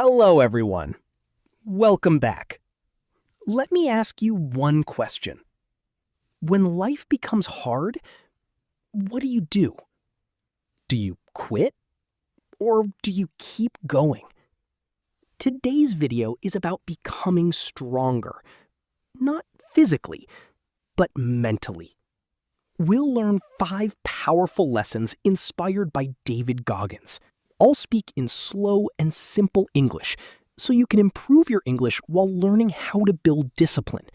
Hello, everyone. Welcome back. Let me ask you one question. When life becomes hard, what do? Do you quit? Or do you keep going? Today's video is about becoming stronger. Not physically, but mentally. We'll learn 5 powerful lessons inspired by David Goggins. I'll speak in slow and simple English so you can improve your English while learning how to build discipline,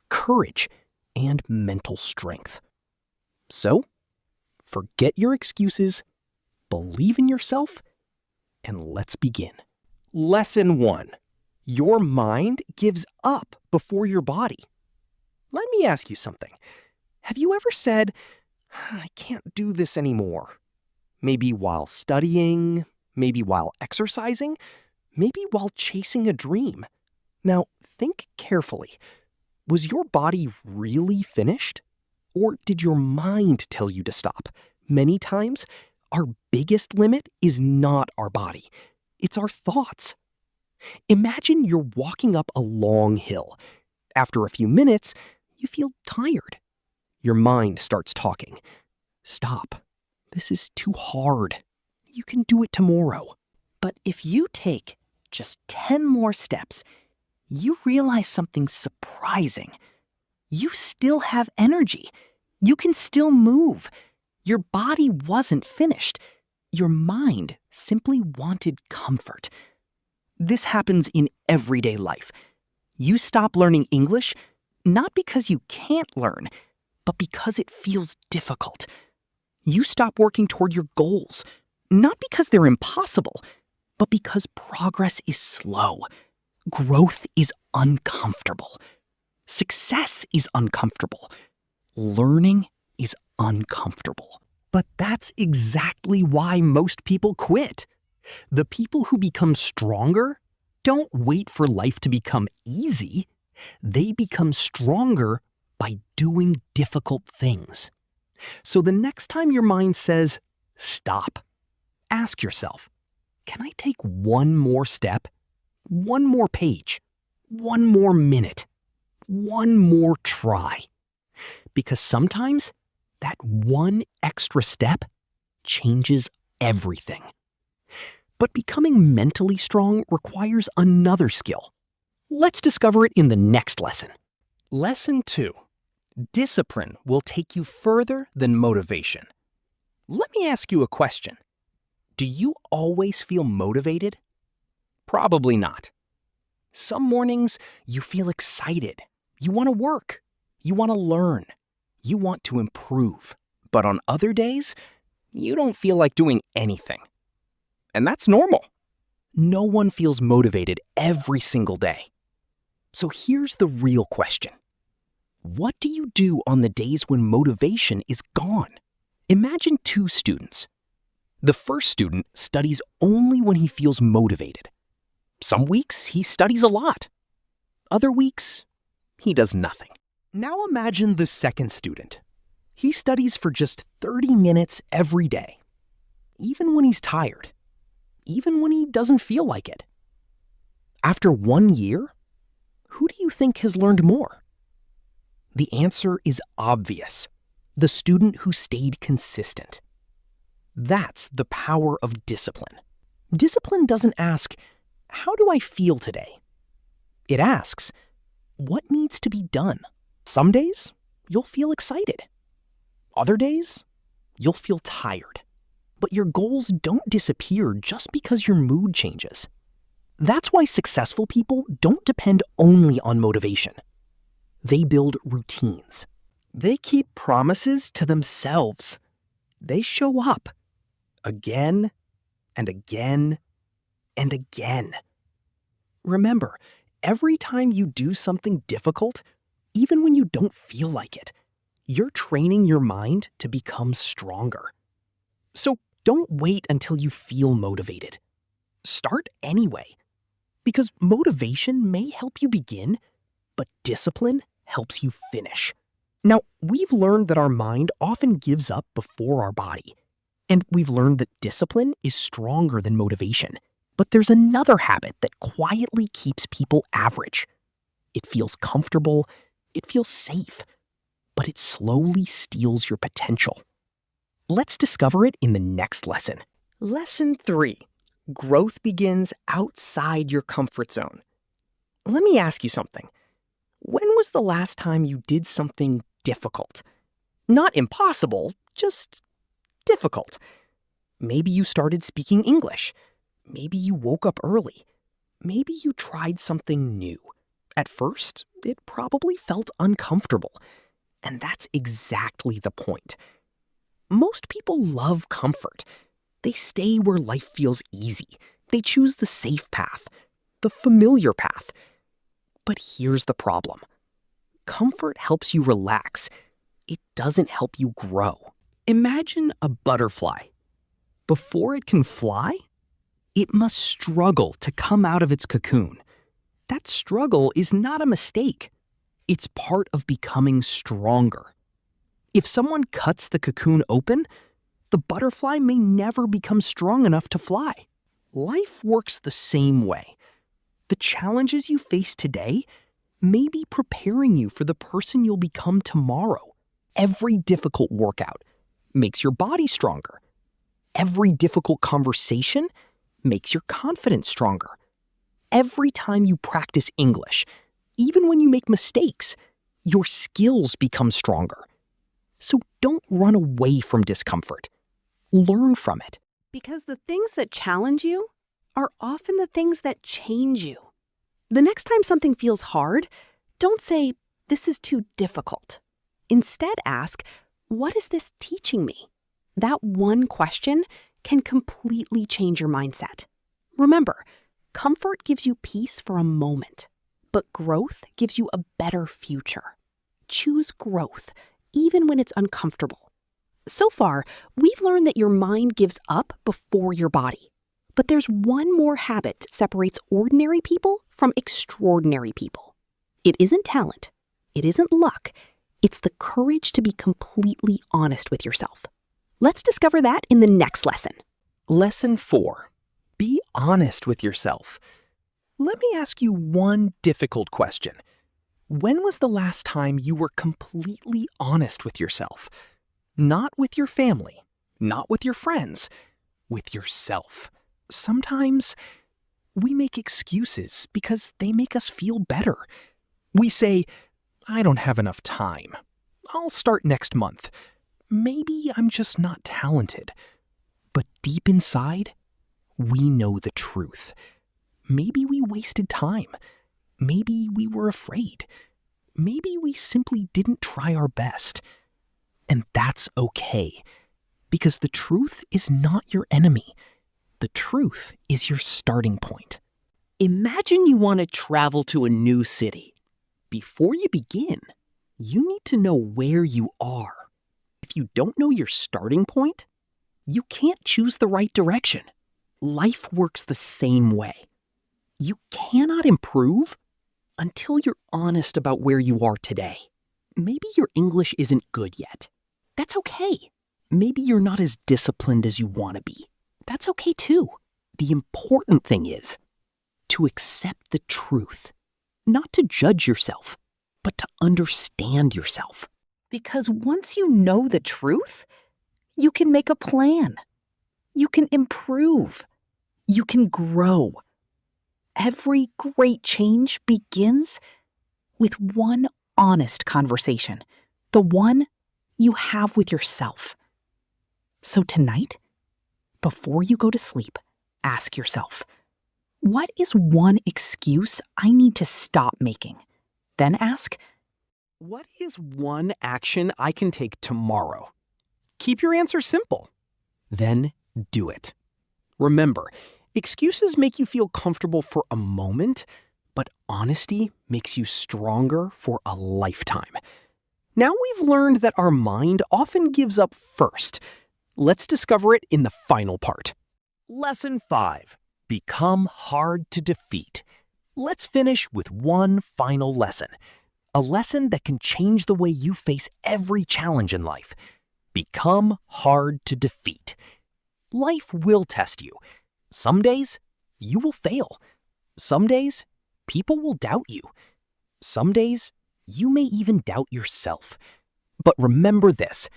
courage, and mental strength. So, forget your excuses, believe in yourself, and let's begin. Lesson 1. Your mind gives up before your body. Let me ask you something. Have you ever said, I can't do this anymore? Maybe while studying, maybe while exercising, maybe while chasing a dream. Now, think carefully. Was your body really finished? Or did your mind tell you to stop? Many times, our biggest limit is not our body. It's our thoughts. Imagine you're walking up a long hill. After a few minutes, you feel tired. Your mind starts talking. Stop. This is too hard. You can do it tomorrow. But if you take just 10 more steps, you realize something surprising. You still have energy. You can still move. Your body wasn't finished. Your mind simply wanted comfort. This happens in everyday life. You stop learning English, not because you can't learn, but because it feels difficult. You stop working toward your goals, not because they're impossible, but because progress is slow. Growth is uncomfortable. Success is uncomfortable. Learning is uncomfortable. But that's exactly why most people quit. The people who become stronger don't wait for life to become easy. They become stronger by doing difficult things. So the next time your mind says, stop, ask yourself, can I take one more step, one more page, one more minute, one more try? Because sometimes that one extra step changes everything. But becoming mentally strong requires another skill. Let's discover it in the next lesson. Lesson 2. Discipline will take you further than motivation. Let me ask you a question. Do you always feel motivated? Probably not. Some mornings you feel excited. You want to work. You want to learn. You want to improve. But on other days, you don't feel like doing anything. And that's normal. No one feels motivated every single day. So here's the real question. What do you do on the days when motivation is gone? Imagine 2 students. The first student studies only when he feels motivated. Some weeks he studies a lot. Other weeks, he does nothing. Now imagine the second student. He studies for just 30 minutes every day. Even when he's tired. Even when he doesn't feel like it. After 1 year, who do you think has learned more? The answer is obvious. The student who stayed consistent. That's the power of discipline. Discipline doesn't ask, how do I feel today? It asks, what needs to be done? Some days, you'll feel excited. Other days, you'll feel tired. But your goals don't disappear just because your mood changes. That's why successful people don't depend only on motivation. They build routines. They keep promises to themselves. They show up again and again and again. Remember, every time you do something difficult, even when you don't feel like it, you're training your mind to become stronger. So don't wait until you feel motivated. Start anyway. Because motivation may help you begin, but discipline helps you finish. Now, we've learned that our mind often gives up before our body. And we've learned that discipline is stronger than motivation. But there's another habit that quietly keeps people average. It feels comfortable, it feels safe, but it slowly steals your potential. Let's discover it in the next lesson. Lesson 3. Growth begins outside your comfort zone. Let me ask you something. When was the last time you did something difficult? Not impossible, just difficult. Maybe you started speaking English. Maybe you woke up early. Maybe you tried something new. At first, it probably felt uncomfortable. And that's exactly the point. Most people love comfort. They stay where life feels easy. They choose the safe path, the familiar path. But here's the problem. Comfort helps you relax. It doesn't help you grow. Imagine a butterfly. Before it can fly, it must struggle to come out of its cocoon. That struggle is not a mistake. It's part of becoming stronger. If someone cuts the cocoon open, the butterfly may never become strong enough to fly. Life works the same way. The challenges you face today may be preparing you for the person you'll become tomorrow. Every difficult workout makes your body stronger. Every difficult conversation makes your confidence stronger. Every time you practice English, even when you make mistakes, your skills become stronger. So don't run away from discomfort. Learn from it. Because the things that challenge you are often the things that change you. The next time something feels hard, don't say, "This is too difficult." Instead, ask, "What is this teaching me?" That one question can completely change your mindset. Remember, comfort gives you peace for a moment, but growth gives you a better future. Choose growth, even when it's uncomfortable. So far, we've learned that your mind gives up before your body. But there's one more habit that separates ordinary people from extraordinary people. It isn't talent. It isn't luck. It's the courage to be completely honest with yourself. Let's discover that in the next lesson. Lesson 4. Be honest with yourself. Let me ask you one difficult question. When was the last time you were completely honest with yourself? Not with your family, not with your friends, with yourself. Sometimes we make excuses because they make us feel better. We say, "I don't have enough time. I'll start next month. Maybe I'm just not talented." But deep inside, we know the truth. Maybe we wasted time. Maybe we were afraid. Maybe we simply didn't try our best. And that's okay, because the truth is not your enemy. The truth is your starting point. Imagine you want to travel to a new city. Before you begin, you need to know where you are. If you don't know your starting point, you can't choose the right direction. Life works the same way. You cannot improve until you're honest about where you are today. Maybe your English isn't good yet. That's okay. Maybe you're not as disciplined as you want to be. That's okay too. The important thing is to accept the truth, not to judge yourself, but to understand yourself. Because once you know the truth, you can make a plan. You can improve. You can grow. Every great change begins with one honest conversation, the one you have with yourself. So tonight, before you go to sleep, ask yourself, what is one excuse I need to stop making? Then ask, what is one action I can take tomorrow? Keep your answer simple. Then do it. Remember, excuses make you feel comfortable for a moment, but honesty makes you stronger for a lifetime. Now we've learned that our mind often gives up first. Let's discover it in the final part. Lesson 5. Become hard to defeat. Let's finish with one final lesson. A lesson that can change the way you face every challenge in life. Become hard to defeat. Life will test you. Some days, you will fail. Some days, people will doubt you. Some days, you may even doubt yourself. But remember this,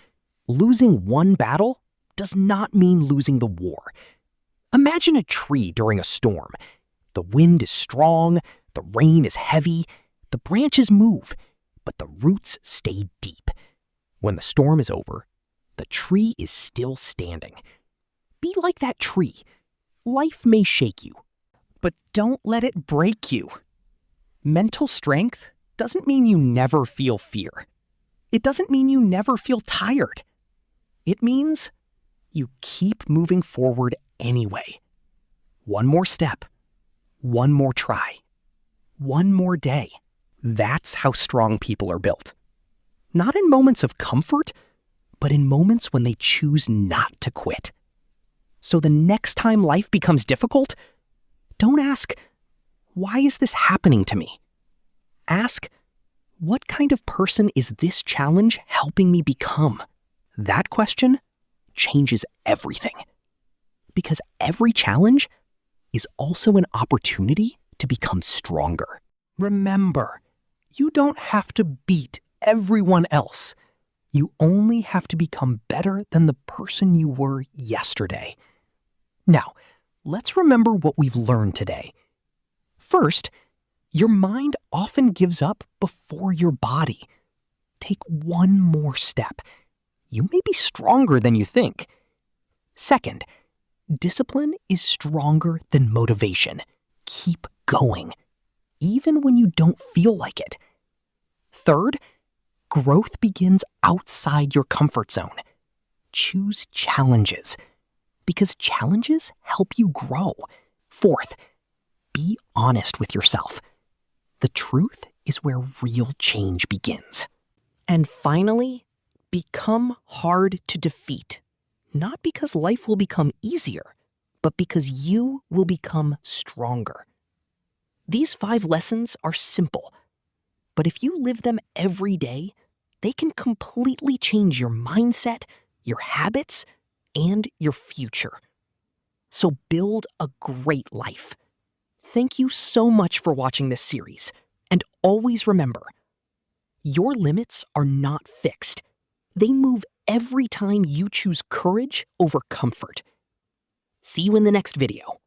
losing one battle does not mean losing the war. Imagine a tree during a storm. The wind is strong, the rain is heavy, the branches move, but the roots stay deep. When the storm is over, the tree is still standing. Be like that tree. Life may shake you, but don't let it break you. Mental strength doesn't mean you never feel fear. It doesn't mean you never feel tired. It means you keep moving forward anyway. One more step, one more try, one more day. That's how strong people are built. Not in moments of comfort, but in moments when they choose not to quit. So the next time life becomes difficult, don't ask, why is this happening to me? Ask, what kind of person is this challenge helping me become? That question changes everything. Because every challenge is also an opportunity to become stronger. Remember, you don't have to beat everyone else. You only have to become better than the person you were yesterday. Now, let's remember what we've learned today. First, your mind often gives up before your body. Take one more step. You may be stronger than you think. Second, discipline is stronger than motivation. Keep going, even when you don't feel like it. Third, growth begins outside your comfort zone. Choose challenges, because challenges help you grow. Fourth, be honest with yourself. The truth is where real change begins. And finally, become hard to defeat. Not because life will become easier, but because you will become stronger. These 5 lessons are simple, but if you live them every day, they can completely change your mindset, your habits, and your future. So build a great life. Thank you so much for watching this series, and always remember, your limits are not fixed. They move every time you choose courage over comfort. See you in the next video.